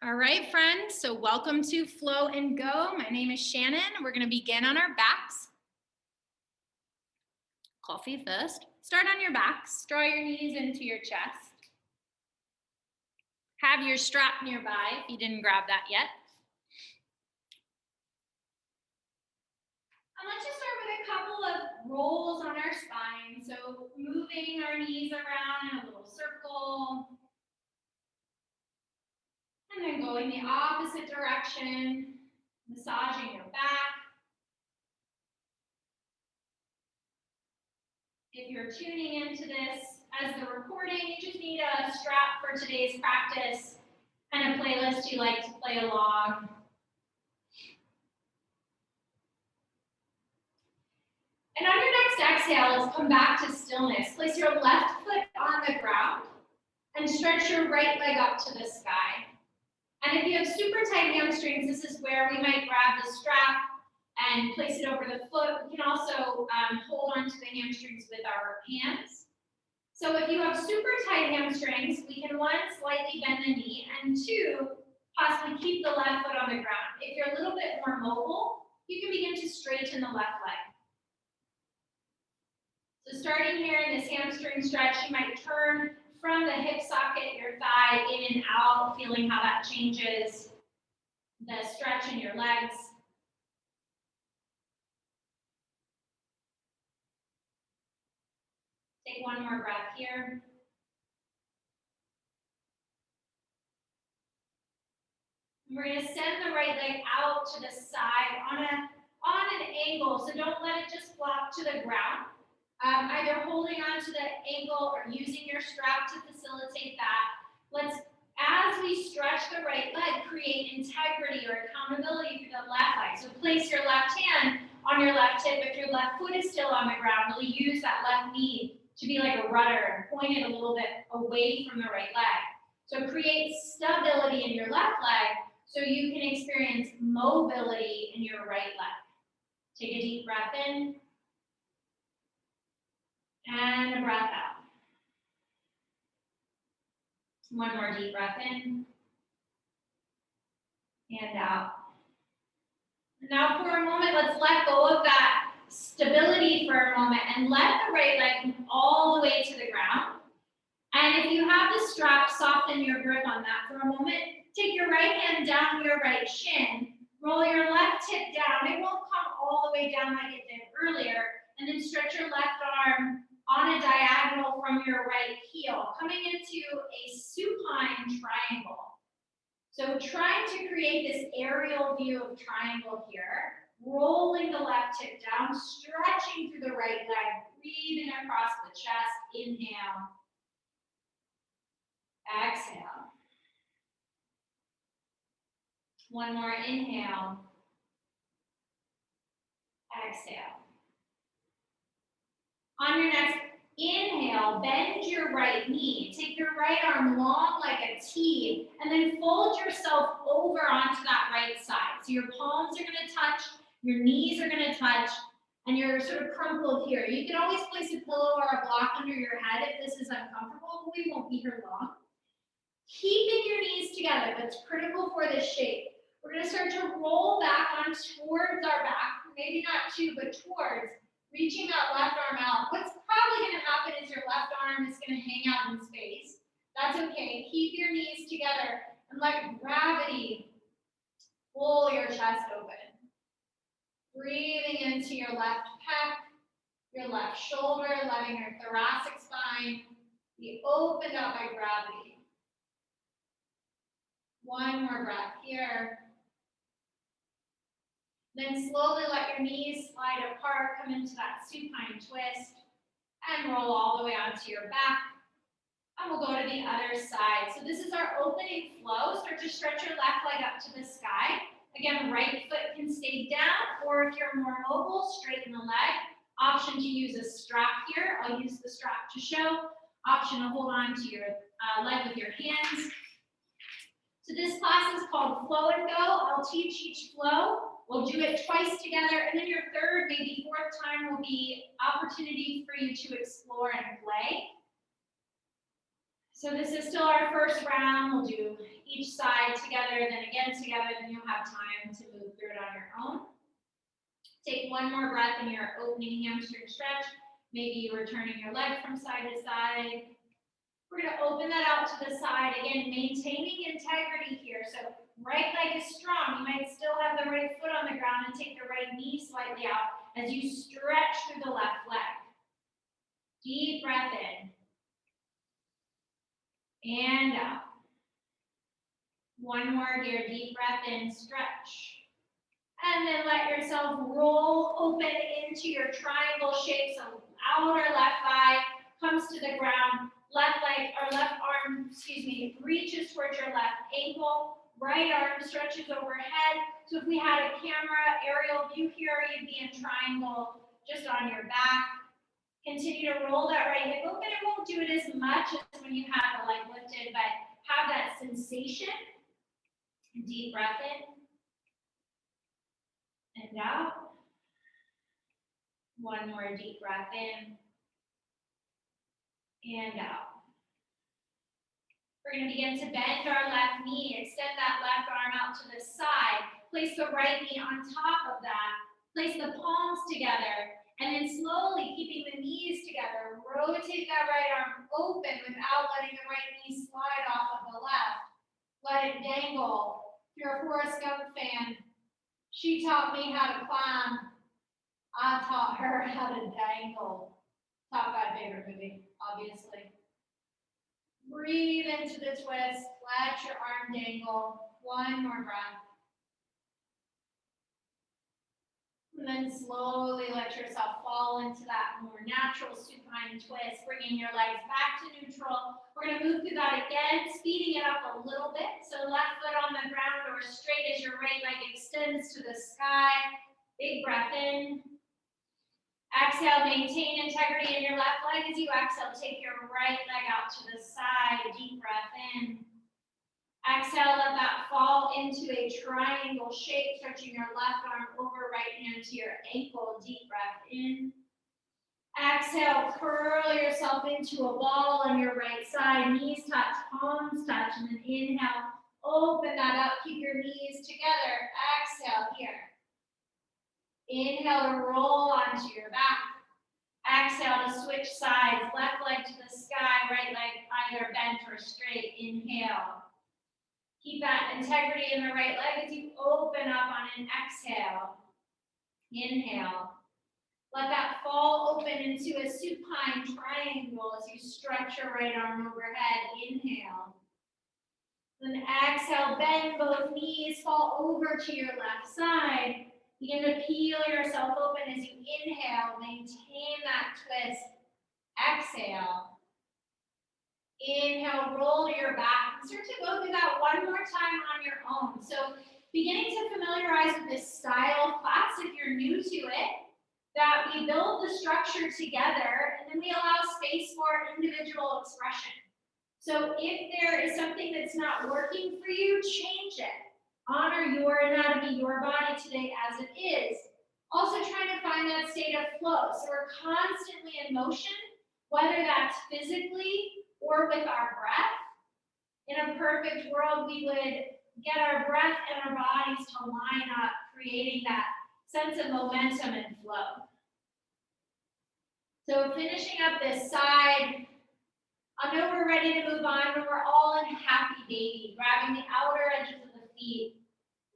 All right, friends, so welcome to Flow and Go. My name is Shannon. We're going to begin on our backs. Coffee first. Start on your backs. Draw your knees into your chest. Have your strap nearby if you didn't grab that yet. And let's just start with a couple of rolls on our spine. So moving our knees around in a little circle. And then going the opposite direction, massaging your back. If you're tuning into this as the recording, you just need a strap for today's practice and a playlist you like to play along. And on your next exhale, let's come back to stillness. Place your left foot on the ground and stretch your right leg up to the sky. And if you have super tight hamstrings, this is where we might grab the strap and place it over the foot. We can also hold on to the hamstrings with our hands. So if you have super tight hamstrings, we can one, slightly bend the knee, and two, possibly keep the left foot on the ground. If you're a little bit more mobile, you can begin to straighten the left leg. So starting here in this hamstring stretch, you might turn from the hip socket, your thigh, in and out, feeling how that changes the stretch in your legs. Take one more breath here. We're going to send the right leg out to the side on an angle, so don't let it just flop to the ground. Either holding on to the ankle or using your strap to facilitate that. As we stretch the right leg, create integrity or accountability for the left leg. So place your left hand on your left hip. If your left foot is still on the ground, really use that left knee to be like a rudder and point it a little bit away from the right leg. So create stability in your left leg so you can experience mobility in your right leg. Take a deep breath in and a breath out. One more deep breath in and out. Now for a moment, let's let go of that stability for a moment and let the right leg move all the way to the ground. And if you have the strap, soften your grip on that for a moment. Take your right hand down your right shin. Roll your left hip down. It won't come all the way down like it did earlier. And then stretch your left arm on a diagonal from your right heel, coming into a supine triangle. So trying to create this aerial view of triangle here, rolling the left hip down, stretching through the right leg, breathing across the chest. Inhale. Exhale. One more inhale. Exhale. On your next inhale, bend your right knee. Take your right arm long like a T, and then fold yourself over onto that right side. So your palms are going to touch, your knees are going to touch, and you're sort of crumpled here. You can always place a pillow or a block under your head if this is uncomfortable. We won't be here long. Keeping your knees together, that's critical for this shape. We're going to start to roll back on towards our back, maybe not to, but towards, reaching that left arm out. What's probably going to happen is your left arm is going to hang out in space. That's okay. Keep your knees together and let gravity pull your chest open. Breathing into your left pec, your left shoulder, letting your thoracic spine be opened up by gravity. One more breath here. Then slowly let your knees slide apart, come into that supine twist, and roll all the way onto your back. And we'll go to the other side. So this is our opening flow. Start to stretch your left leg up to the sky. Again, right foot can stay down, or if you're more mobile, straighten the leg. Option to use a strap here. I'll use the strap to show. Option to hold on to your leg with your hands. So this class is called Flow and Go. I'll teach each flow. We'll do it twice together, and then your third, maybe fourth time will be opportunity for you to explore and play. So this is still our first round. We'll do each side together, then again together, then you'll have time to move through it on your own. Take one more breath in your opening hamstring stretch. Maybe you were turning your leg from side to side. We're going to open that out to the side. Again, maintaining integrity here. So right leg is strong. You might still have the right foot on the ground and take the right knee slightly out as you stretch through the left leg. Deep breath in. And out. One more here. Deep breath in. Stretch. And then let yourself roll open into your triangle shape. So outer left thigh comes to the ground. Left leg or left arm, reaches towards your left ankle. Right arm stretches overhead. So if we had a camera aerial view here, you'd be in triangle just on your back. Continue to roll that right hip open. It won't do it as much as when you have the leg lifted, but have that sensation. Deep breath in and out. One more deep breath in and out. We're going to begin to bend our left knee. Extend that left arm out to the side. Place the right knee on top of that. Place the palms together. And then slowly, keeping the knees together, rotate that right arm open without letting the right knee slide off of the left. Let it dangle. If you're a Forrest Gump fan, she taught me how to climb. I taught her how to dangle. Top 5 favorite movie, obviously. Breathe into the twist. Let your arm dangle. One more breath. And then slowly let yourself fall into that more natural supine twist, bringing your legs back to neutral. We're going to move through that again, speeding it up a little bit. So left foot on the ground or straight as your right leg extends to the sky. Big breath in. Exhale, maintain integrity in your left leg as you exhale. Take your right leg out to the side. Deep breath in. Exhale, let that fall into a triangle shape, stretching your left arm over right hand to your ankle. Deep breath in. Exhale, curl yourself into a ball on your right side. Knees touch, palms touch, and then inhale. Open that up. Keep your knees together. Exhale here. Inhale to roll onto your back. Exhale to switch sides. Left leg to the sky, right leg either bent or straight. Inhale. Keep that integrity in the right leg as you open up on an exhale. Inhale. Let that fall open into a supine triangle as you stretch your right arm overhead. Inhale. Then exhale, bend both knees, fall over to your left side. Begin to peel yourself open as you inhale. Maintain that twist. Exhale. Inhale, roll to your back. And start to go through that one more time on your own. So beginning to familiarize with this style of class if you're new to it, that we build the structure together and then we allow space for individual expression. So if there is something that's not working for you, change it. Honor your anatomy, your body today as it is. Also trying to find that state of flow. So we're constantly in motion, whether that's physically or with our breath. In a perfect world, we would get our breath and our bodies to line up, creating that sense of momentum and flow. So finishing up this side, I know we're ready to move on when we're all in happy baby, grabbing the outer edges of the feet,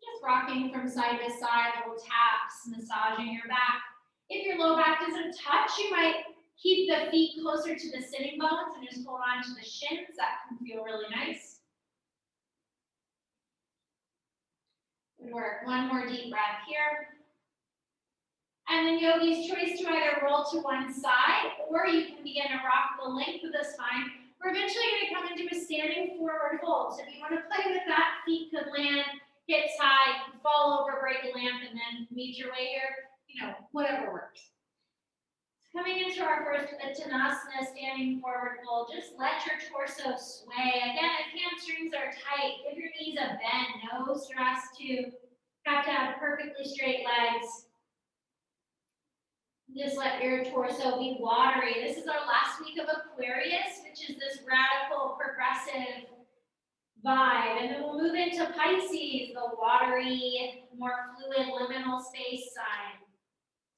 just rocking from side to side, little taps, massaging your back. If your low back doesn't touch, you might keep the feet closer to the sitting bones and just hold on to the shins. That can feel really nice. Good work. One more deep breath here. And then yogi's choice to either roll to one side or you can begin to rock the length of the spine. We're eventually going to come into a standing forward fold. So if you want to play with that, feet could land, hips high, you can fall over, break a lamp, and then meet your way here. Whatever works. Coming into our first Uttanasana, standing forward fold, just let your torso sway. Again, if hamstrings are tight, give your knees a bend, no stress to have to have perfectly straight legs. Just let your torso be watery. This is our last week of Aquarius, which is this radical, progressive vibe. And then we'll move into Pisces, the watery, more fluid liminal space sign.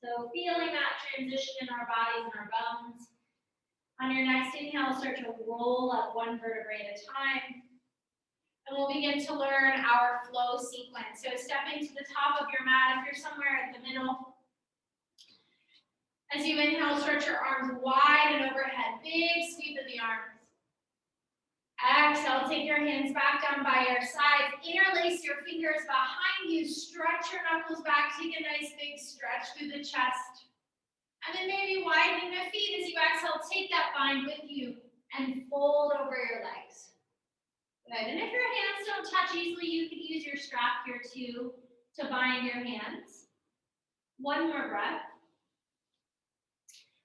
So feeling that transition in our bodies and our bones. On your next inhale, start to roll up one vertebrae at a time. And we'll begin to learn our flow sequence. So stepping to the top of your mat, if you're somewhere in the middle. As you inhale, stretch your arms wide and overhead. Big sweep of the arms. Exhale, take your hands back down by your sides. Interlace your fingers behind you. Stretch your knuckles back. Take a nice big stretch through the chest. And then maybe widen the feet as you exhale. Take that bind with you and fold over your legs. Good. And if your hands don't touch easily, you can use your strap here too to bind your hands. One more breath.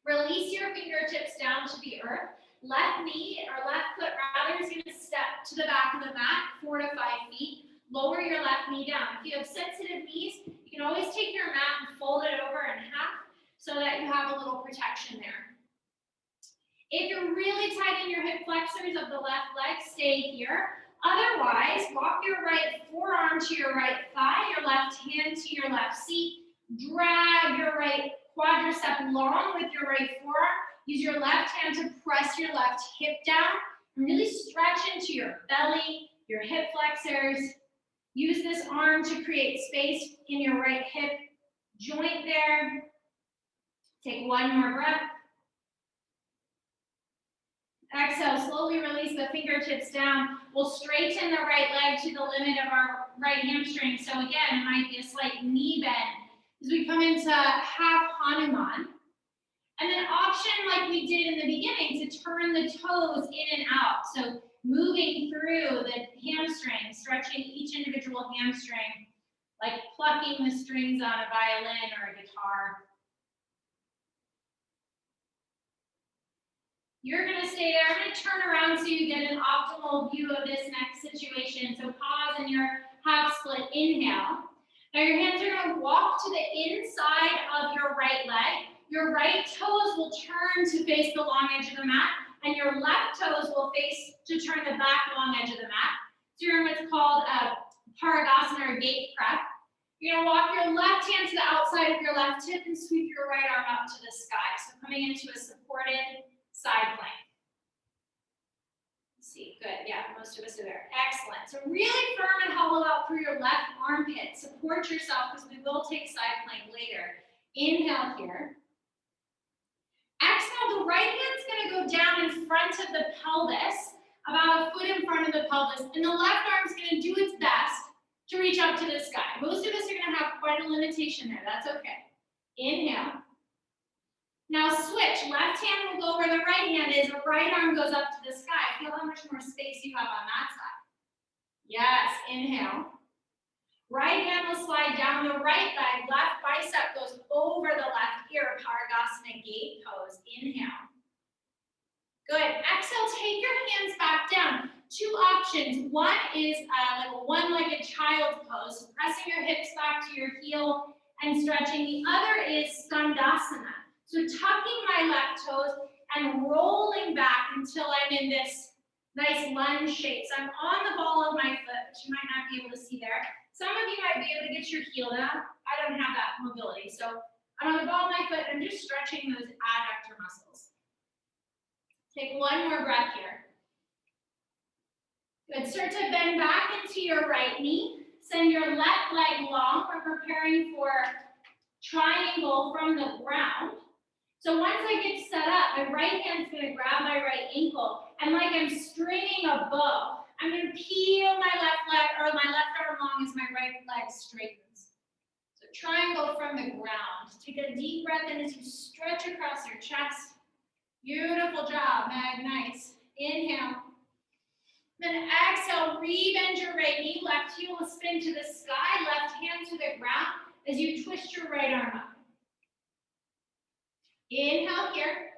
Release your fingertips down to the earth. Left knee, or left foot rather, is going to step to the back of the mat, 4 to 5 feet. Lower your left knee down. If you have sensitive knees, you can always take your mat and fold it over in half so that you have a little protection there. If you're really tight in your hip flexors of the left leg, stay here. Otherwise, walk your right forearm to your right thigh, your left hand to your left seat. Drag your right quadricep long with your right forearm. Use your left hand to press your left hip down and really stretch into your belly, your hip flexors. Use this arm to create space in your right hip joint there. Take one more breath. Exhale, slowly release the fingertips down. We'll straighten the right leg to the limit of our right hamstring. So again, it might be a slight knee bend as we come into half Hanuman. And then option, like we did in the beginning, to turn the toes in and out. So moving through the hamstring, stretching each individual hamstring, like plucking the strings on a violin or a guitar. You're going to stay there. I'm going to turn around so you get an optimal view of this next situation. So pause in your half split inhale. Now your hands are going to walk to the inside of your right leg. Your right toes will turn to face the long edge of the mat, and your left toes will face to turn the back long edge of the mat. So you're in what's called a Parigasana or gate prep. You're going to walk your left hand to the outside of your left hip and sweep your right arm up to the sky. So coming into a supported side plank. Let's see, good, yeah, most of us are there. Excellent. So really firm and hollow out through your left armpit. Support yourself because we will take side plank later. Inhale here. Exhale, the right hand's going to go down in front of the pelvis, about a foot in front of the pelvis, and the left arm's going to do its best to reach up to the sky. Most of us are going to have quite a limitation there. That's okay. Inhale. Now switch. Left hand will go where the right hand is. The right arm goes up to the sky. Feel how much more space you have on that side. Yes. Inhale. Right hand will slide down the right leg. Left bicep goes over the left ear. Parigasana gate pose. Inhale. Good. Exhale, take your hands back down. Two options. One is like a one-legged child's pose, so pressing your hips back to your heel and stretching. The other is Skandasana. So tucking my left toes and rolling back until I'm in this nice lunge shape. So I'm on the ball of my foot, which you might not be able to see there. Some of you might be able to get your heel down. I don't have that mobility. So I'm on the ball of my foot and I'm just stretching those adductor muscles. Take one more breath here. Good. Start to bend back into your right knee. Send your left leg long. We're preparing for triangle from the ground. So once I get set up, my right hand's going to grab my right ankle, and like I'm stringing a bow, I'm going to peel my left leg or my left arm long as my right leg straightens. So triangle from the ground. Take a deep breath in as you stretch across your chest. Beautiful job, Meg. Nice. Inhale. Then exhale, rebend your right knee. Left heel will spin to the sky. Left hand to the ground as you twist your right arm up. Inhale here.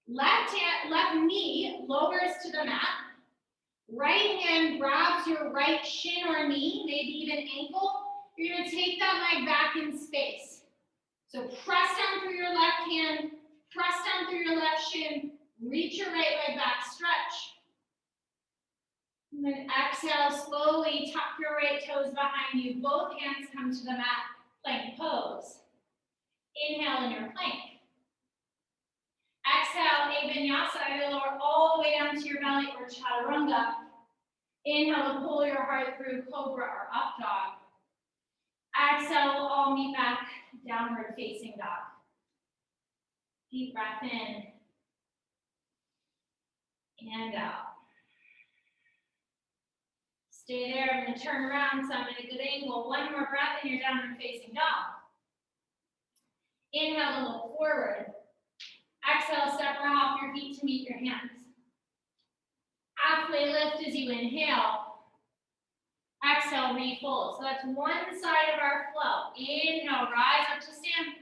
Left knee lowers to the mat. Right hand grabs your right shin or knee, maybe even ankle. You're going to take that leg back in space. So press down through your left hand, press down through your left shin, reach your right leg back, stretch. And then exhale, slowly tuck your right toes behind you. Both hands come to the mat, plank pose. Inhale in your plank. Exhale, a vinyasa, either lower all the way down to your belly or chaturanga. Inhale to pull your heart through cobra or up dog. Exhale, we'll all meet back, downward facing dog. Deep breath in and out. Stay there. I'm going to turn around so I'm at a good angle. One more breath and you're downward facing dog. Inhale to look forward. Exhale, step or hop your feet to meet your hands. Halfway lift as you inhale. Exhale, refold. So that's one side of our flow. Inhale, rise up to stand.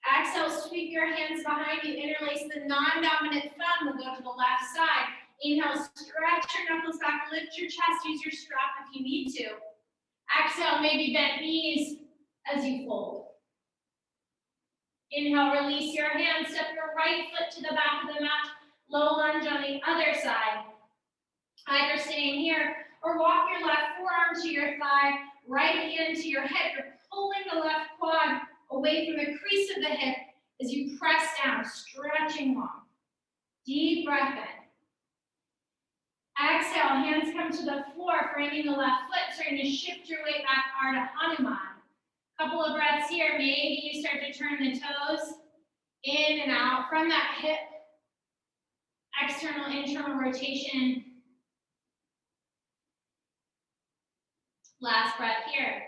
Exhale, sweep your hands behind you. Interlace the non-dominant thumb. We'll go to the left side. Inhale, stretch your knuckles back. Lift your chest. Use your strap if you need to. Exhale, maybe bend knees as you fold. Inhale, release your hands. Step your right foot to the back of the mat. Low lunge on the other side. Either staying here or walk your left forearm to your thigh, right hand to your hip. You're pulling the left quad away from the crease of the hip as you press down, stretching long. Deep breath in. Exhale, hands come to the floor, framing the left foot, starting to shift your weight back, Ardha Hanuman. Couple of breaths here. Maybe you start to turn the toes in and out from that hip. External, internal rotation. Last breath here.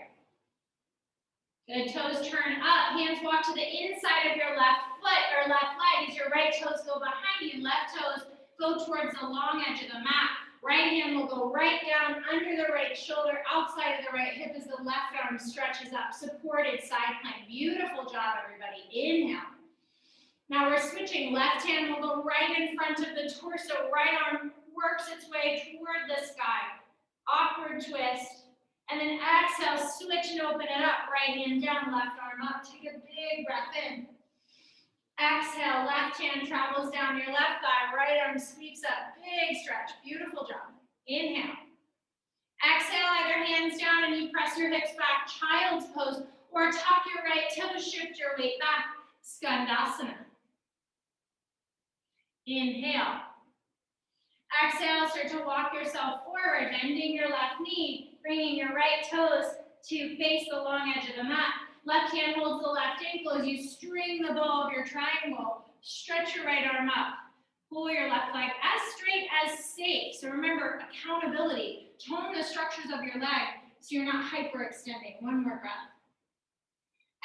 Good, toes turn up. Hands walk to the inside of your left foot or left leg as your right toes go behind you. Left toes go towards the long edge of the mat. Right hand will go right down under the right shoulder, outside of the right hip as the left arm stretches up. Supported side plank. Beautiful job, everybody. Inhale. Now we're switching. Left hand will go right in front of the torso. Right arm works its way toward the sky. Awkward twist. And then exhale, switch and open it up. Right hand down, left arm up. Take a big breath in. Exhale, left hand travels down your left thigh. Right arm sweeps up. Big stretch. Beautiful job. Inhale. Exhale, either hands down and you press your hips back. Child's pose. Or tuck your right toe, shift your weight back. Skandasana. Inhale. Exhale, start to walk yourself forward, bending your left knee, bringing your right toes to face the long edge of the mat. Left hand holds the left ankle as you string the bow of your triangle. Stretch your right arm up. Pull your left leg as straight as safe. So remember, accountability. Tone the structures of your leg so you're not hyperextending. One more breath.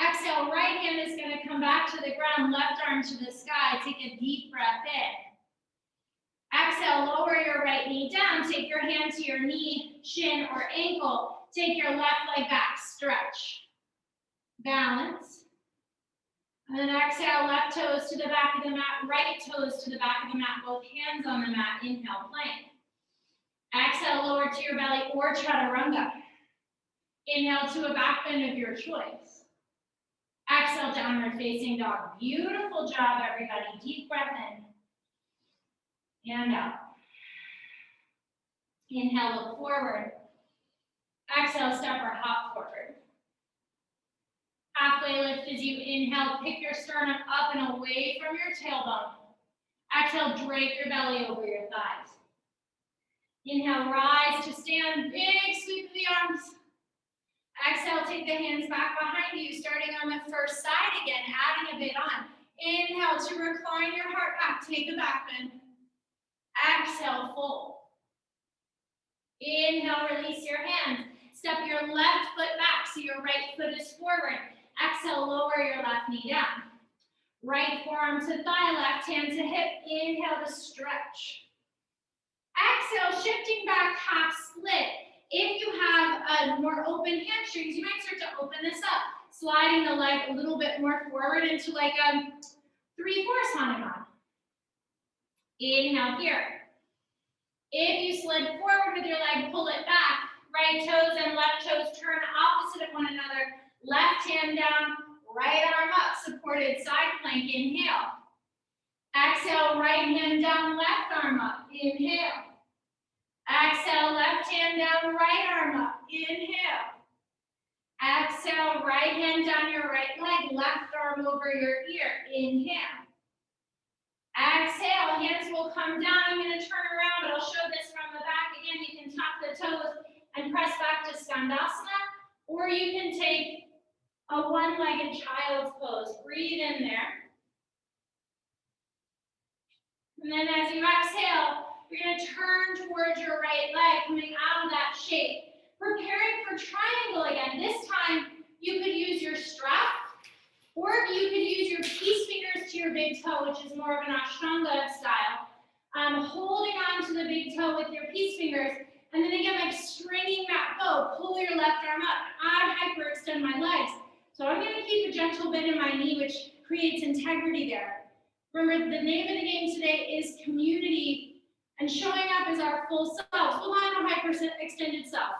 Exhale, right hand is going to come back to the ground, left arm to the sky. Take a deep breath in. Exhale, lower your right knee down. Take your hand to your knee, shin, or ankle. Take your left leg back, stretch. Balance. And then exhale, left toes to the back of the mat, right toes to the back of the mat, both hands on the mat. Inhale, plank. Exhale, lower to your belly or chaturanga. Inhale to a back bend of your choice. Exhale, downward facing dog. Beautiful job, everybody. Deep breath in and out. Inhale, look forward. Exhale, step or hop forward. Halfway lift as you inhale, pick your sternum up and away from your tailbone. Exhale, drape your belly over your thighs. Inhale, rise to stand, big sweep of the arms. Exhale, take the hands back behind you, starting on the first side again, adding a bit on. Inhale to recline your heart back, take a back bend. Exhale, fold. Inhale, release your hands. Step your left foot back so your right foot is forward. Exhale, lower your left knee down. Right forearm to thigh, left hand to hip. Inhale to stretch. Exhale, shifting back, half split. If you have more open hamstrings, you might start to open this up, sliding the leg a little bit more forward into like a 3/4 Hanuman. Inhale here. If you slid forward with your leg, pull it back. Right toes and left toes turn opposite of one another. Left hand down, right arm up, supported side plank. Inhale. Exhale, right hand down, left arm up. Inhale. Exhale, left hand down, right arm up. Inhale. Exhale, right hand down your right leg, left arm over your ear. Inhale. Exhale, hands will come down. I'm going to turn around. I'll show this from the back. Again, you can tap the toes and press back to Skandasana, or you can take a one-legged child's pose. Breathe in there. And then as you exhale, you're going to turn towards your right leg, coming out of that shape. Preparing for triangle again. This time, you could use your strap, or you could use your peace fingers to your big toe, which is more of an Ashtanga style. Holding on to the big toe with your peace fingers, and then again, like stringing that bow, pull your left arm up. I hyperextend my legs. So I'm going to keep a gentle bend in my knee, which creates integrity there. Remember, the name of the game today is community, and showing up as our full self. We'll have a hyper-extended self.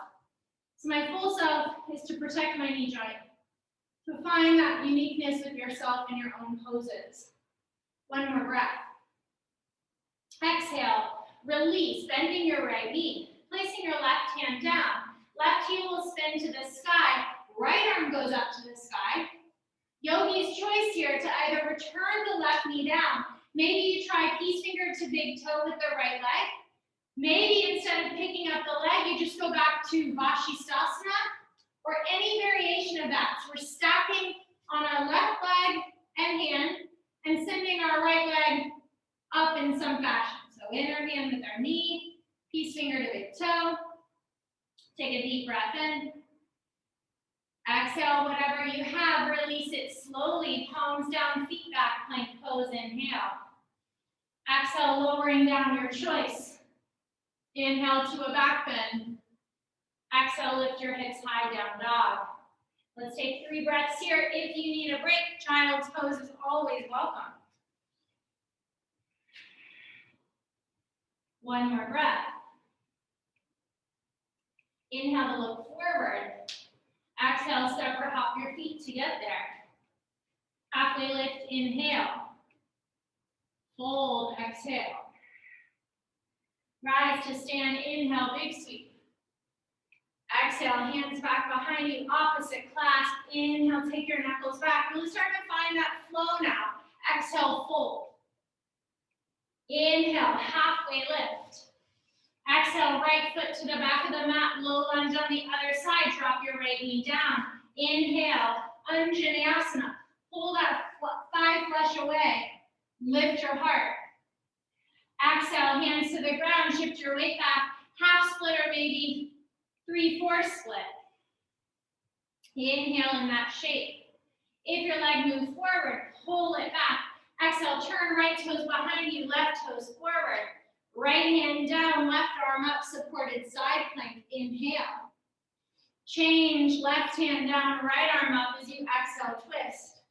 So my full self is to protect my knee joint. To find that uniqueness of yourself in your own poses. One more breath. Exhale, release, bending your right knee, placing your left hand down. Left heel will spin to the sky, right arm goes up to the sky. Yogi's choice here to either return the left knee down. Maybe you try peace finger to big toe with the right leg. Maybe instead of picking up the leg, you just go back to Vashisthasana, or any variation of that. So we're stacking on our left leg and hand and sending our right leg up in some fashion. So inner hand with our knee, peace finger to big toe. Take a deep breath in. Exhale, whatever you have, release it slowly. Palms down, feet back, plank pose, inhale. Exhale, lowering down your choice. Inhale to a back bend. Exhale, lift your hips high, down dog. Let's take 3 breaths here. If you need a break, child's pose is always welcome. One more breath. Inhale to look forward. Exhale, step or hop your feet to get there. Halfway lift, inhale. Fold, exhale. Rise to stand, inhale, big sweep. Exhale, hands back behind you, opposite clasp. Inhale, take your knuckles back. Really start to find that flow now. Exhale, fold. Inhale, halfway lift. Exhale, right foot to the back of the mat, low lunge on the other side. Drop your right knee down. Inhale, Anjaneyasana. Pull that thigh flesh away. Lift your heart. Exhale, hands to the ground. Shift your weight back. Half split or maybe 3/4 split. Inhale in that shape. If your leg moves forward, pull it back. Exhale, turn right toes behind you, left toes forward. Right hand down, left arm up, supported side plank. Inhale. Change, left hand down, right arm up as you exhale, twist.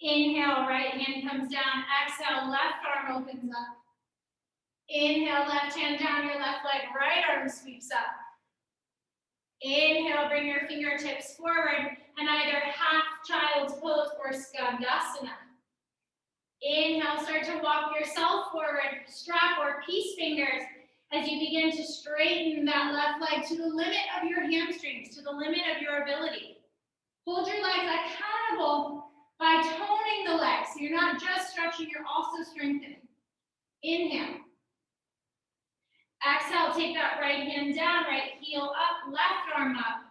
Inhale, right hand comes down. Exhale, left arm opens up. Inhale, left hand down your left leg, right arm sweeps up. Inhale, bring your fingertips forward and either half child's pose or Skandasana. Inhale, start to walk yourself forward, strap or peace fingers as you begin to straighten that left leg to the limit of your hamstrings, to the limit of your ability. Hold your legs accountable by toning the legs. So you're not just stretching, you're also strengthening. Inhale. Exhale, take that right hand down, right heel up, left arm up.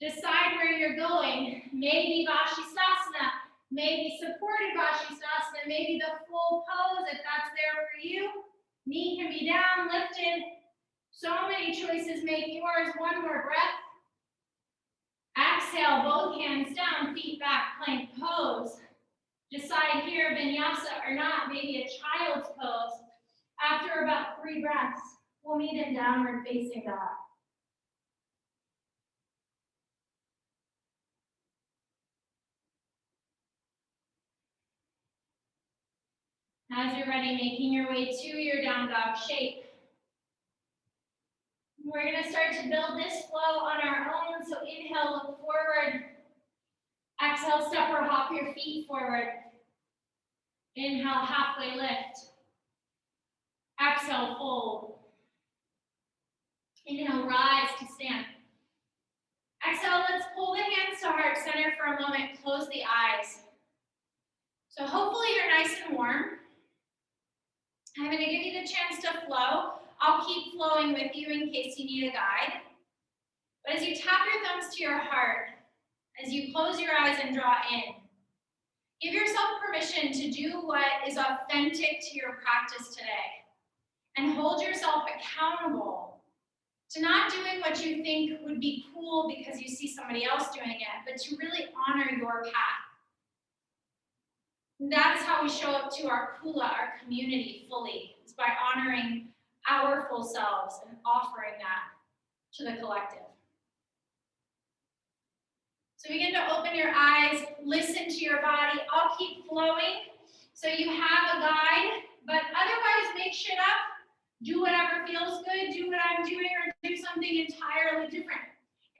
Decide where you're going. Maybe Vashisthasana, maybe supported Vashisthasana, maybe the full pose if that's there for you. Knee can be down, lifted. So many choices, make yours. One more breath. Exhale, both hands down, feet back, plank pose. Decide here, vinyasa or not, maybe a child's pose. After about 3 breaths, we'll meet in downward facing dog. As you're ready, making your way to your down dog shape. We're going to start to build this flow on our own. So inhale, look forward. Exhale, step or hop your feet forward. Inhale, halfway lift. Exhale, fold. Inhale, rise to stand. Exhale, let's pull the hands to heart center for a moment. Close the eyes. So hopefully you're nice and warm. I'm going to give you the chance to flow. I'll keep flowing with you in case you need a guide. But as you tap your thumbs to your heart, as you close your eyes and draw in, give yourself permission to do what is authentic to your practice today. And hold yourself accountable to not doing what you think would be cool because you see somebody else doing it, but to really honor your path. And that is how we show up to our kula, our community, fully. It's by honoring our full selves and offering that to the collective. So begin to open your eyes, listen to your body. I'll keep flowing so you have a guide, but otherwise make shit up. Do whatever feels good, do what I'm doing, or do something entirely different.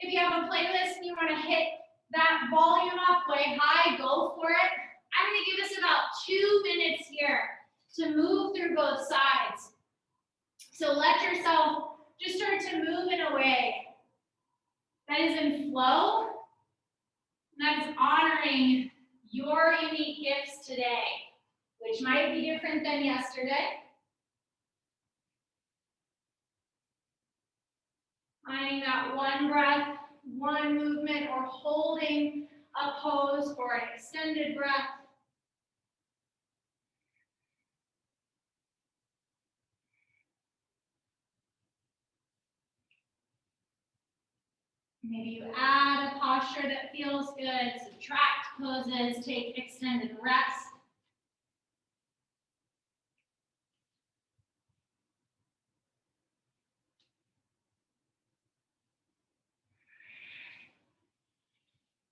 If you have a playlist and you want to hit that volume up way high, go for it. I'm going to give us about 2 minutes here to move through both sides. So let yourself just start to move in a way that is in flow, that is honoring your unique gifts today, which might be different than yesterday. Finding that one breath, one movement, or holding a pose for an extended breath. Maybe you add a posture that feels good, subtract poses, take extended rest.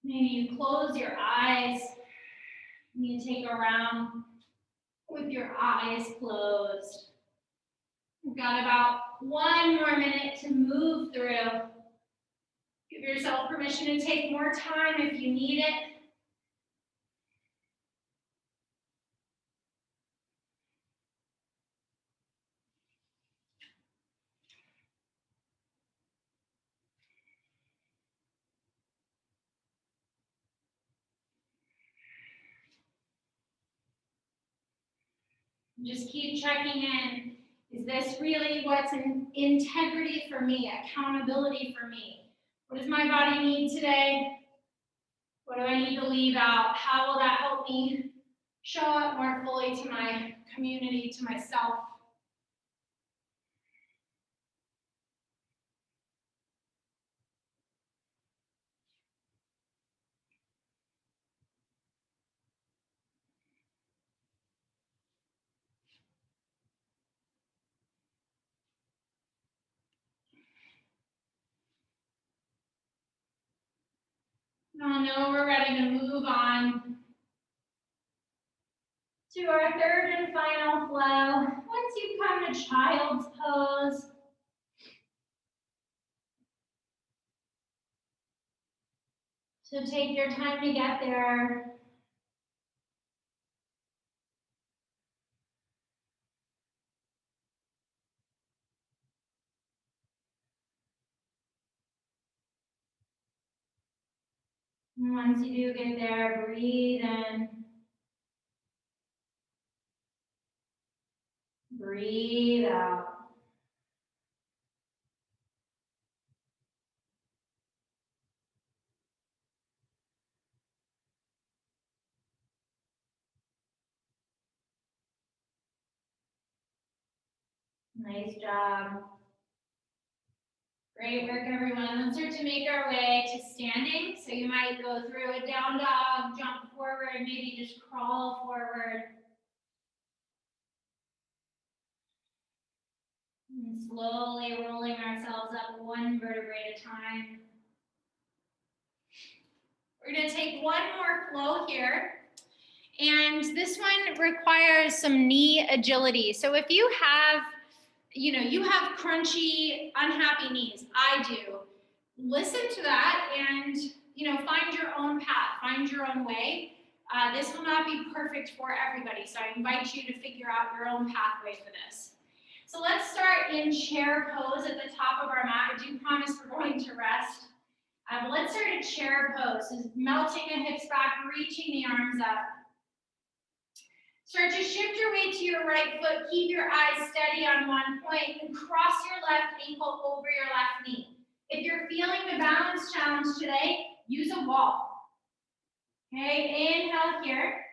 Maybe you close your eyes. You take a round with your eyes closed. We've got about 1 more minute to move through. Give yourself permission to take more time if you need it. Just keep checking in. Is this really what's in integrity for me, accountability for me? What does my body need today? What do I need to leave out? How will that help me show up more fully to my community, to myself? Now, know we're ready to move on to our third and final flow. Once you come to child's pose, so take your time to get there. And once you do get there, breathe in. Breathe out. Nice job. Great work, everyone. Let's start to make our way to standing. So you might go through a down dog, jump forward, maybe just crawl forward. And slowly rolling ourselves up 1 vertebrae at a time. We're going to take 1 more flow here. And this one requires some knee agility. So if you have, you have crunchy, unhappy knees, I do. Listen to that and, find your own path, find your own way. This will not be perfect for everybody, so I invite you to figure out your own pathway for this. So let's start in chair pose at the top of our mat. I do promise we're going to rest. But let's start in chair pose. So melting the hips back, reaching the arms up. Start to shift your weight to your right foot. Keep your eyes steady on one point and cross your left ankle over your left knee. If you're feeling the balance challenge today, use a wall. Okay, inhale here.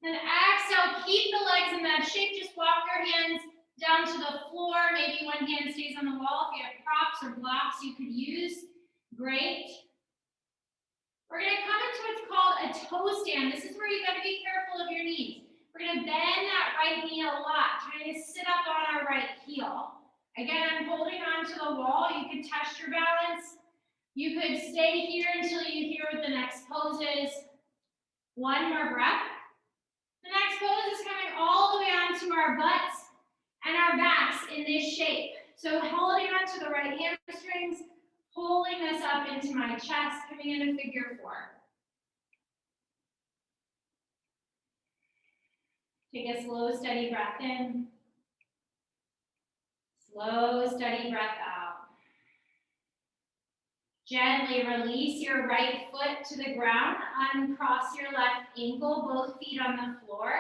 Then exhale, keep the legs in that shape. Just walk your hands down to the floor. Maybe one hand stays on the wall. If you have props or blocks you could use, great. We're going to come into what's called a toe stand. This is where you got to be careful of your knees. We're going to bend that right knee a lot, trying to sit up on our right heel. Again, I'm holding on to the wall. You could test your balance. You could stay here until you hear what the next pose is. One more breath. The next pose is coming all the way onto our butts and our backs in this shape. So holding onto the right hamstrings, pulling this up into my chest, coming into figure four. Take a slow, steady breath in. Slow, steady breath out. Gently release your right foot to the ground. Uncross your left ankle, both feet on the floor.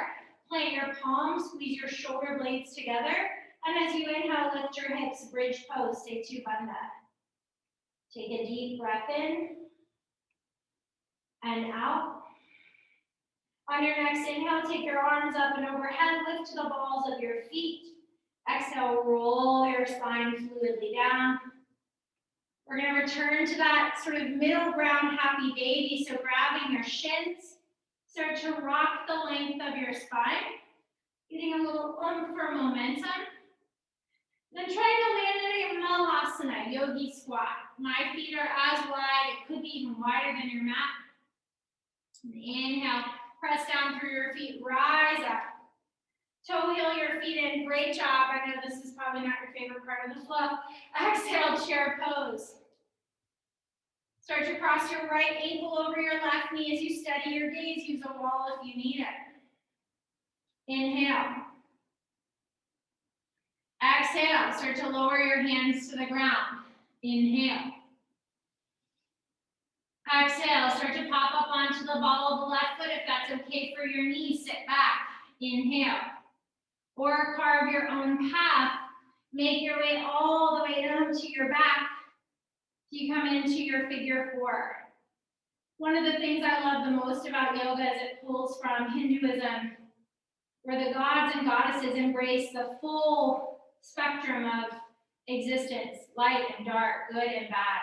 Plant your palms, squeeze your shoulder blades together. And as you inhale, lift your hips, bridge pose, Setu Bandha. Take a deep breath in and out. On your next inhale, take your arms up and overhead, lift to the balls of your feet. Exhale, roll your spine fluidly down. We're going to return to that sort of middle ground happy baby. So grabbing your shins, start to rock the length of your spine, getting a little oomph for momentum. Then try to land in a malasana, yogi squat. My feet are as wide, it could be even wider than your mat. Inhale, press down through your feet, rise up. Toe heel your feet in, great job. I know this is probably not your favorite part of the flow. Exhale, chair pose. Start to cross your right ankle over your left knee as you steady your gaze. Use a wall if you need it. Inhale. Exhale, start to lower your hands to the ground. Inhale. Exhale, start to pop up onto the ball of the left foot if that's okay for your knee. Sit back. Inhale. Or carve your own path. Make your way all the way down to your back. So you come into your figure four. One of the things I love the most about yoga is it pulls from Hinduism, where the gods and goddesses embrace the full spectrum of existence, light and dark, good and bad.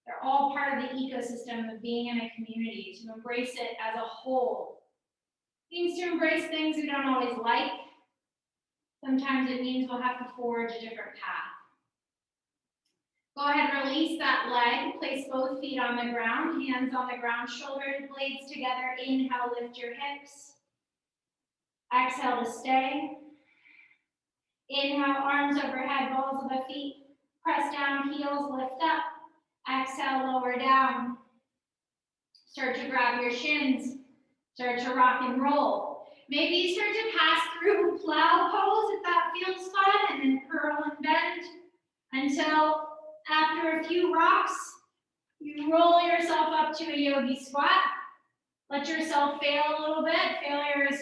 They're all part of the ecosystem of being in a community, to embrace it as a whole. It means to embrace things we don't always like. Sometimes it means we'll have to forge a different path. Go ahead and release that leg. Place both feet on the ground, hands on the ground, shoulder blades together. Inhale, lift your hips. Exhale to stay. Inhale, arms overhead, balls of the feet. Press down, heels lift up. Exhale, lower down. Start to grab your shins. Start to rock and roll. Maybe you start to pass through plow pose if that feels fun, and then curl and bend until after a few rocks, you roll yourself up to a yogi squat. Let yourself fail a little bit. Failure is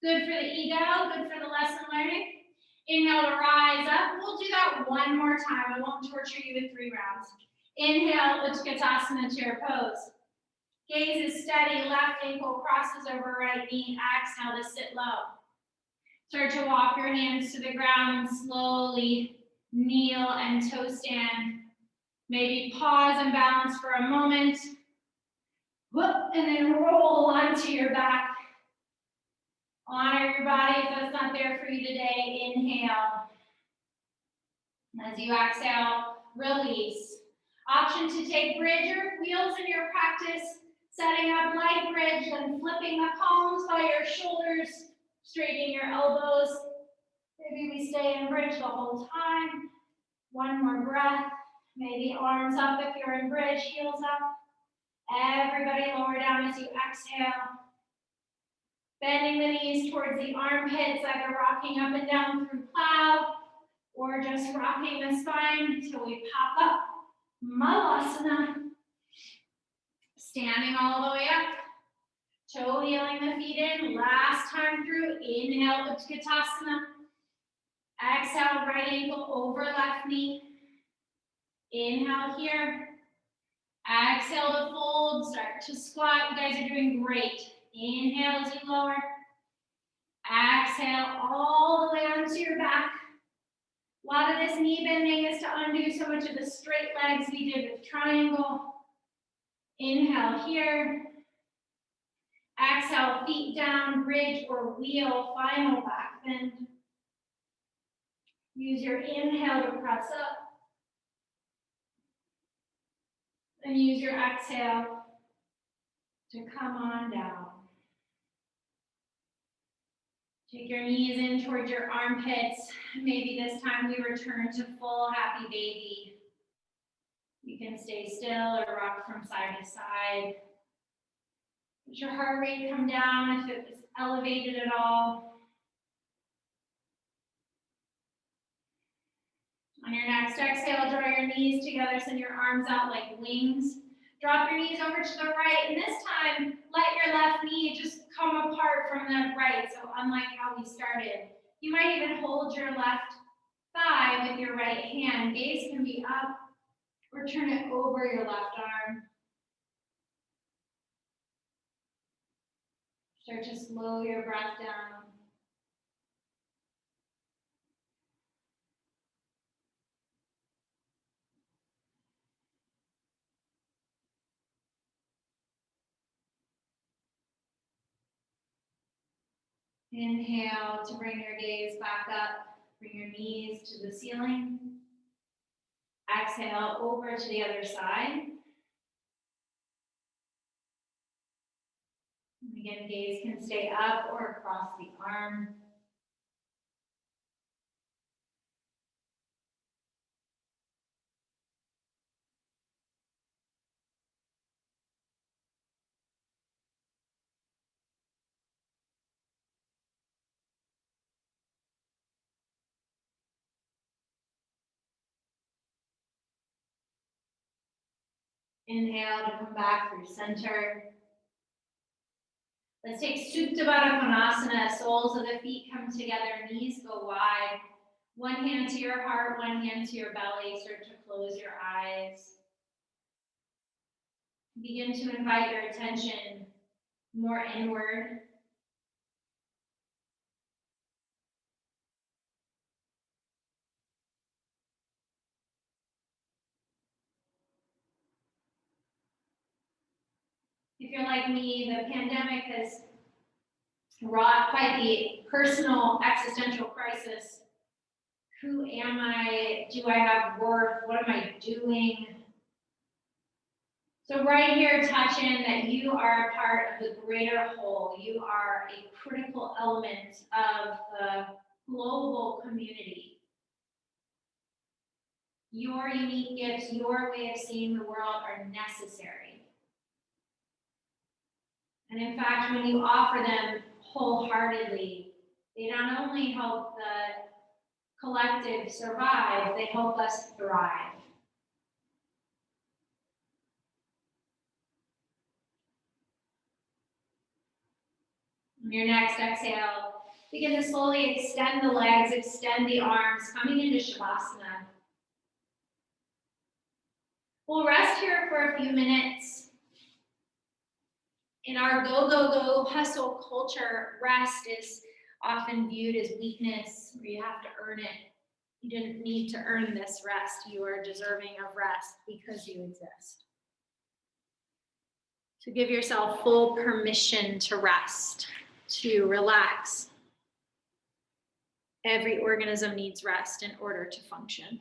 good for the ego, good for the lesson learning. Inhale to rise up. We'll do that one more time. I won't torture you with 3 rounds. Inhale, Utkatasana chair pose. Gaze is steady, left ankle crosses over right knee. Exhale to sit low. Start to walk your hands to the ground and slowly kneel and toe stand. Maybe pause and balance for a moment. Whoop, and then roll onto your back. Honor your body if that's not there for you today. Inhale. As you exhale, release. Option to take bridge or wheels in your practice. Setting up light bridge, then flipping the palms by your shoulders, straightening your elbows. Maybe we stay in bridge the whole time. One more breath. Maybe arms up if you're in bridge, heels up. Everybody lower down as you exhale. Bending the knees towards the armpits, either rocking up and down through plow or just rocking the spine until we pop up. Malasana. Standing all the way up. Toe heeling the feet in. Last time through. Inhale, Utkatasana. Exhale, right ankle over left knee. Inhale here. Exhale to fold. Start to squat. You guys are doing great. Inhale as you lower. Exhale all the way onto your back. A lot of this knee bending is to undo so much of the straight legs we did with triangle. Inhale here. Exhale, feet down, bridge or wheel, final back bend. Use your inhale to press up. And use your exhale to come on down. Take your knees in towards your armpits. Maybe this time we return to full happy baby. You can stay still or rock from side to side. Let your heart rate come down if it was elevated at all. On your next exhale, draw your knees together, send your arms out like wings. Drop your knees over to the right, and this time, let your left knee just come apart from the right, so unlike how we started. You might even hold your left thigh with your right hand. Gaze can be up, or turn it over your left arm. Start to slow your breath down. Inhale to bring your gaze back up. Bring your knees to the ceiling. Exhale over to the other side. Again, gaze can stay up or across the arm. Inhale to come back through center. Let's take Supta Baddha Konasana. Soles of the feet come together, knees go wide. One hand to your heart, one hand to your belly. Start to close your eyes. Begin to invite your attention more inward. If you're like me, the pandemic has wrought quite the personal existential crisis. Who am I? Do I have worth? What am I doing? So right here, touch in that you are a part of the greater whole. You are a critical element of the global community. Your unique gifts, your way of seeing the world are necessary. And in fact, when you offer them wholeheartedly, they not only help the collective survive, they help us thrive. On your next exhale, begin to slowly extend the legs, extend the arms, coming into Shavasana. We'll rest here for a few minutes. In our go, go, go hustle culture, rest is often viewed as weakness, where you have to earn it. You didn't need to earn this rest. You are deserving of rest because you exist. So give yourself full permission to rest, to relax. Every organism needs rest in order to function.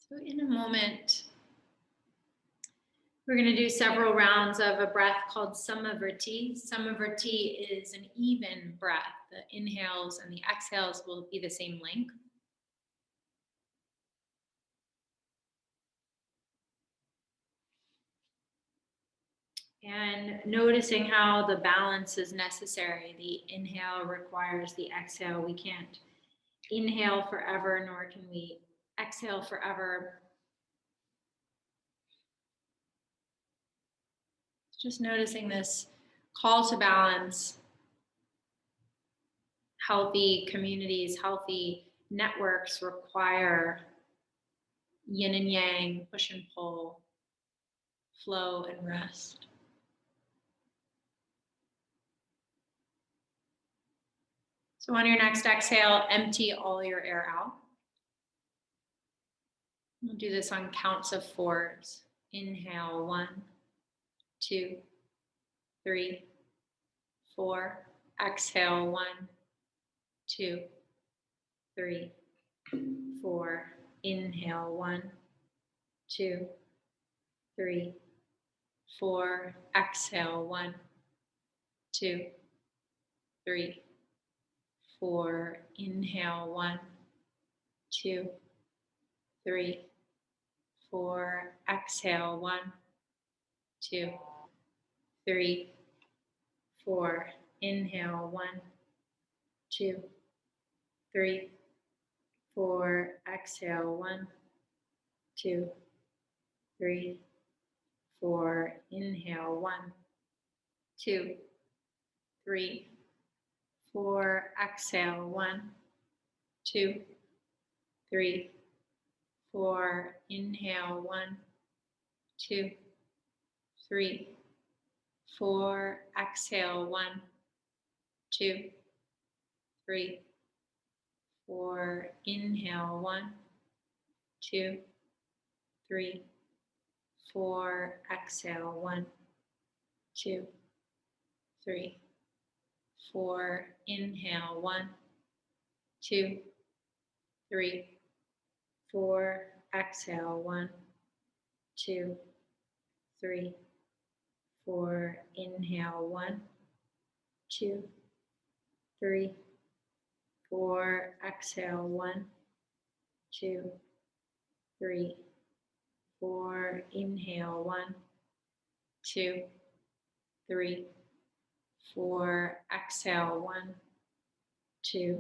So in a moment, we're going to do several rounds of a breath called Samavrti. Samavrti is an even breath. The inhales and the exhales will be the same length. And noticing how the balance is necessary. The inhale requires the exhale. We can't inhale forever, nor can we exhale forever. Just noticing this call to balance. Healthy communities, healthy networks require yin and yang, push and pull, flow and rest. So on your next exhale, empty all your air out. We'll do this on counts of 4s. Inhale, 1, 2, 3, 4. Exhale, 1, 2, 3, 4. Inhale, 1, 2, 3, 4. Exhale, 1, 2, 3, 4. Inhale, 1, 2, 3, 4. Exhale, 1, 2, 3, 4. Inhale, 1, 2, 3, 4. Exhale, 1, 2, 3, 4. Inhale, 1, 2, 3, 4. Exhale, 1, 2, 3, 4. Inhale, 1, 2, 3, 4. Exhale, 1, 2, 3, 4. Inhale, 1, 2, 3, 4. Exhale, 1, 2, 3, 4. Inhale, 1, 2, 3, 4. Exhale, 1, 2, 3, 4. Inhale, 1, 2, 3, 4. Exhale, 1, 2, 3, 4. Inhale, 1, 2, 3, 4. Exhale, 1, 2,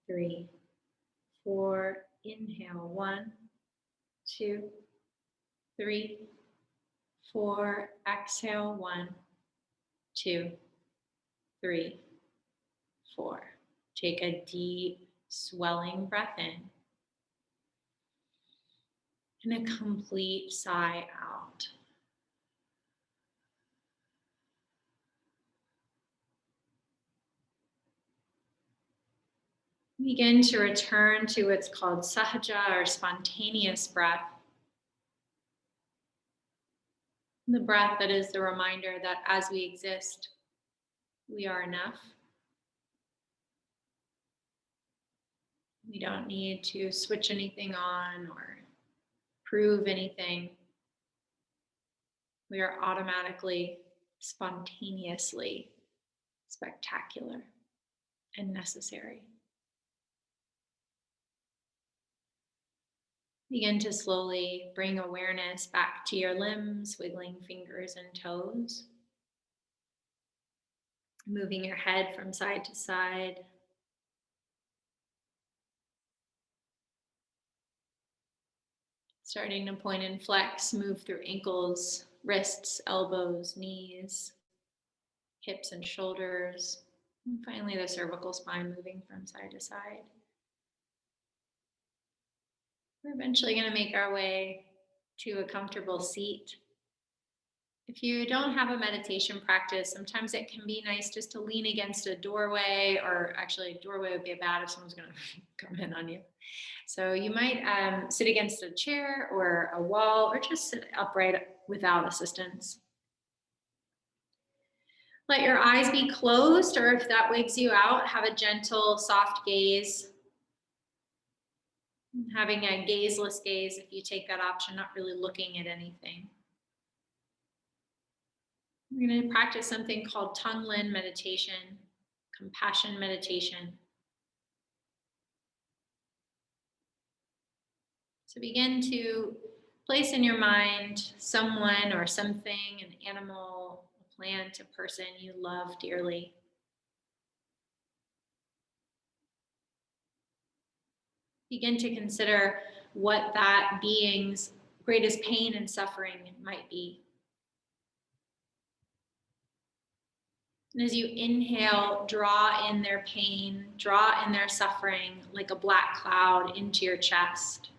3, 4. Inhale, 1, 2, 3, 4. Exhale, 1, 2, 3, 4. Take a deep, swelling breath in and a complete sigh out. Begin to return to what's called sahaja, or spontaneous breath. The breath that is the reminder that as we exist, we are enough. We don't need to switch anything on or prove anything. We are automatically, spontaneously spectacular and necessary. Begin to slowly bring awareness back to your limbs, wiggling fingers and toes. Moving your head from side to side. Starting to point and flex, move through ankles, wrists, elbows, knees, hips and shoulders. And finally, the cervical spine moving from side to side. We're eventually going to make our way to a comfortable seat. If you don't have a meditation practice, sometimes it can be nice just to lean against a doorway, or actually a doorway would be bad if someone's going to come in on you. So you might sit against a chair or a wall, or just sit upright without assistance. Let your eyes be closed, or if that wigs you out, have a gentle, soft gaze. Having a gazeless gaze, if you take that option, not really looking at anything. We're going to practice something called Tonglen meditation, compassion meditation. So begin to place in your mind someone or something, an animal, a plant, a person you love dearly. Begin to consider what that being's greatest pain and suffering might be. And as you inhale, draw in their pain, draw in their suffering like a black cloud into your chest.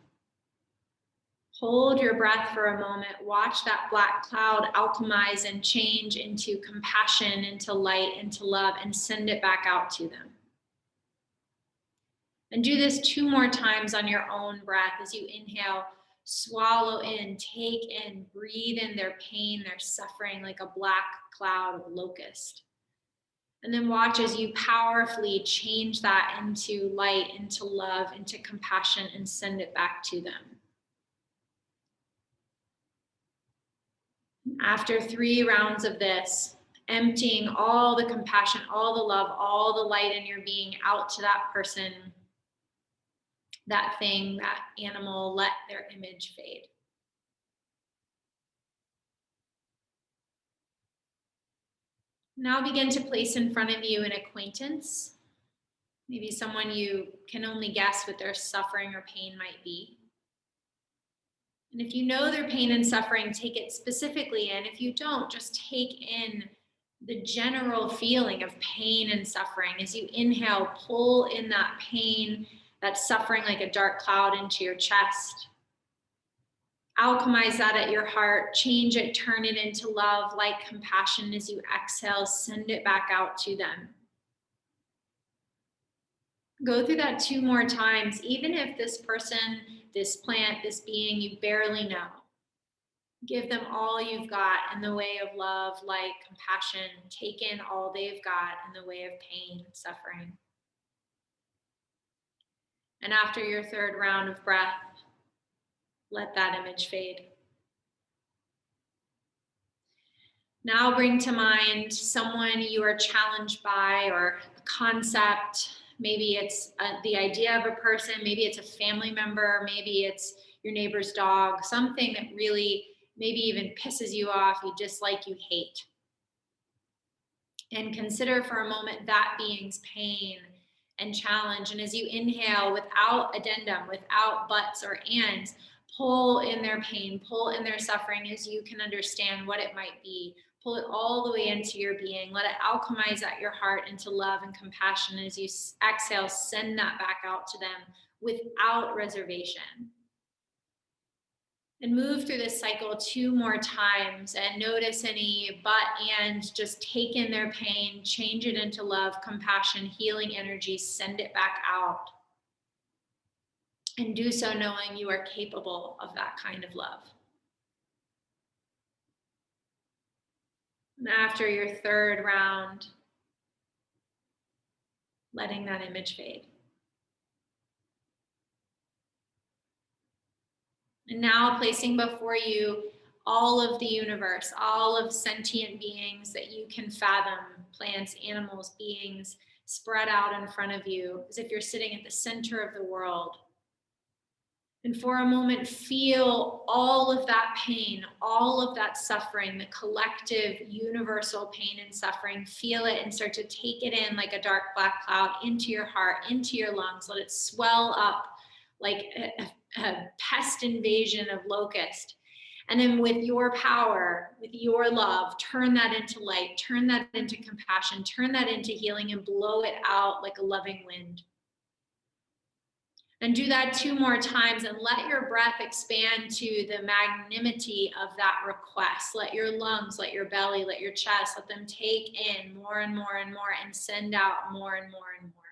Hold your breath for a moment. Watch that black cloud alchemize and change into compassion, into light, into love, and send it back out to them. And do this 2 more times on your own breath. As you inhale, swallow in, take in, breathe in their pain, their suffering like a black cloud of locust. And then watch as you powerfully change that into light, into love, into compassion, and send it back to them. After 3 rounds of this, emptying all the compassion, all the love, all the light in your being out to that person, that thing, that animal, let their image fade. Now begin to place in front of you an acquaintance, maybe someone you can only guess what their suffering or pain might be. And if you know their pain and suffering, take it specifically in. If you don't, just take in the general feeling of pain and suffering. As you inhale, pull in that pain, that suffering like a dark cloud into your chest. Alchemize that at your heart, change it, turn it into love, light, compassion. As you exhale, send it back out to them. Go through that 2 more times, even if this person, this plant, this being you barely know. Give them all you've got in the way of love, light, compassion. Take in all they've got in the way of pain, suffering. And after your 3rd round of breath, let that image fade. Now bring to mind someone you are challenged by, or a concept. Maybe it's the idea of a person, maybe it's a family member, maybe it's your neighbor's dog, something that really maybe even pisses you off, you dislike, you hate. And consider for a moment that being's pain and challenge. And as you inhale, without addendum, without buts or ands, pull in their pain, pull in their suffering as you can understand what it might be. Pull it all the way into your being. Let it alchemize at your heart into love and compassion. As you exhale, send that back out to them without reservation. And move through this cycle 2 more times and notice any but and just take in their pain, change it into love, compassion, healing energy, send it back out. And do so knowing you are capable of that kind of love. And after your 3rd round, letting that image fade. And now placing before you all of the universe, all of sentient beings that you can fathom, plants, animals, beings, spread out in front of you as if you're sitting at the center of the world. And for a moment, feel all of that pain, all of that suffering, the collective universal pain and suffering. Feel it and start to take it in like a dark black cloud into your heart, into your lungs. Let it swell up like a pest invasion of locust. And then with your power, with your love, turn that into light, turn that into compassion, turn that into healing, and blow it out like a loving wind. And do that 2 more times and let your breath expand to the magnanimity of that request. Let your lungs, let your belly, let your chest, let them take in more and more and more and send out more and more and more.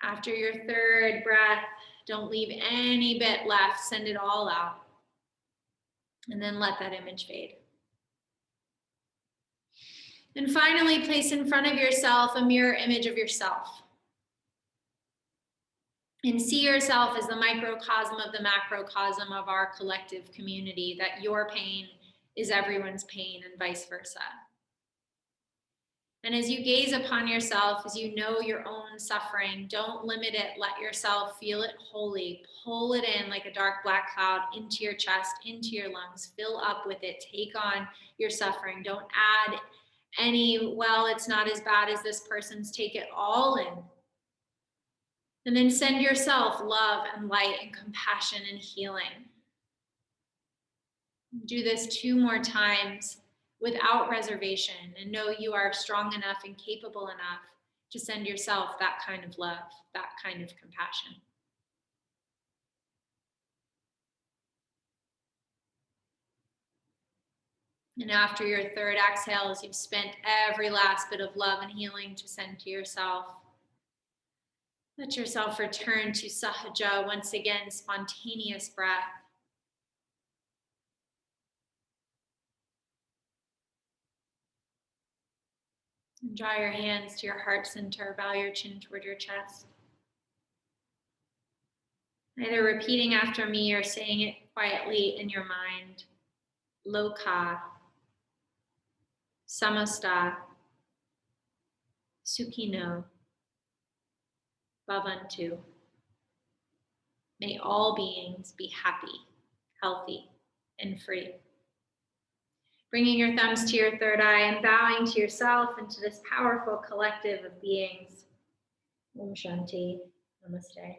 After your 3rd breath, don't leave any bit left. Send it all out. And then let that image fade. And finally, place in front of yourself a mirror image of yourself. And see yourself as the microcosm of the macrocosm of our collective community, that your pain is everyone's pain and vice versa. And as you gaze upon yourself, as you know your own suffering, don't limit it. Let yourself feel it wholly. Pull it in like a dark black cloud into your chest, into your lungs. Fill up with it. Take on your suffering. Don't add any, well, it's not as bad as this person's. Take it all in. And then send yourself love and light and compassion and healing. Do this 2 more times without reservation, and know you are strong enough and capable enough to send yourself that kind of love, that kind of compassion. And after your 3rd exhale, as you've spent every last bit of love and healing to send to yourself, let yourself return to Sahaja, once again, spontaneous breath. And draw your hands to your heart center, bow your chin toward your chest. Either repeating after me or saying it quietly in your mind. Loka, Samasta, Sukhino, Bhavantu. May all beings be happy, healthy, and free. Bringing your thumbs to your 3rd eye and bowing to yourself and to this powerful collective of beings. Om Shanti. Namaste.